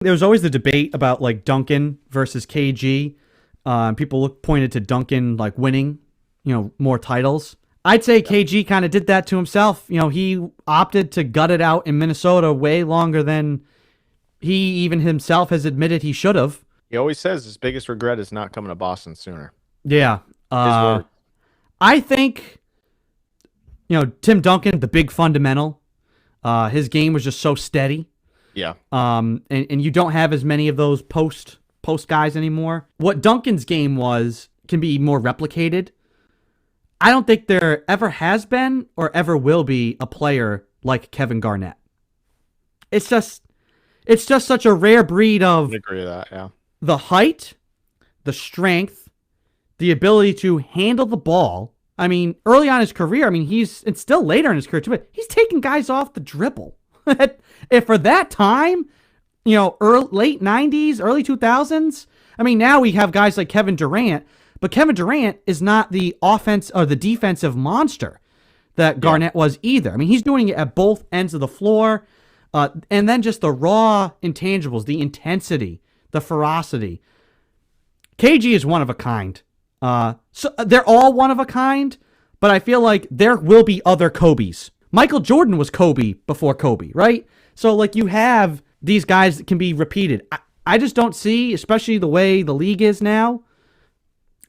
There was always the debate about like Duncan versus KG. People pointed to Duncan like winning, more titles. I'd say KG kind of did that to himself. He opted to gut it out in Minnesota way longer than he even himself has admitted he should have. He always says his biggest regret is not coming to Boston sooner. Yeah. His word. I think, Tim Duncan, the big fundamental, his game was just so steady. Yeah. And you don't have as many of those post guys anymore. What Duncan's game was can be more replicated. I don't think there ever has been or ever will be a player like Kevin Garnett. It's just such a rare breed of I agree with that, yeah. the height, the strength, the ability to handle the ball. I mean, early on in his career, it's still later in his career too, but he's taking guys off the dribble. If for that time, late 90s, early 2000s, now we have guys like Kevin Durant, but Kevin Durant is not the offense or the defensive monster that Garnett was either. He's doing it at both ends of the floor. And then just the raw intangibles, the intensity, the ferocity. KG is one of a kind. So they're all one of a kind, but I feel like there will be other Kobes. Michael Jordan was Kobe before Kobe, right? So like you have these guys that can be repeated. I just don't see, especially the way the league is now,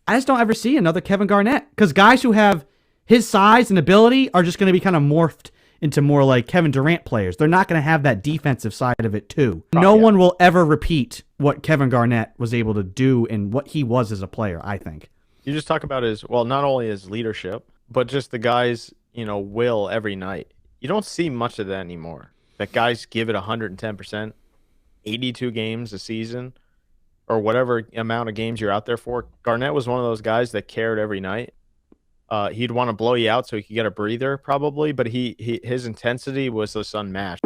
I just don't ever see another Kevin Garnett, because guys who have his size and ability are just going to be kind of morphed into more like Kevin Durant players. They're not going to have that defensive side of it too. No one will ever repeat what Kevin Garnett was able to do and what he was as a player, I think. You just talk about not only his leadership, but just the guys, will every night. You don't see much of that anymore. That guys give it 110%, 82 games a season, or whatever amount of games you're out there for. Garnett was one of those guys that cared every night. He'd want to blow you out so he could get a breather, probably, but his intensity was just unmatched.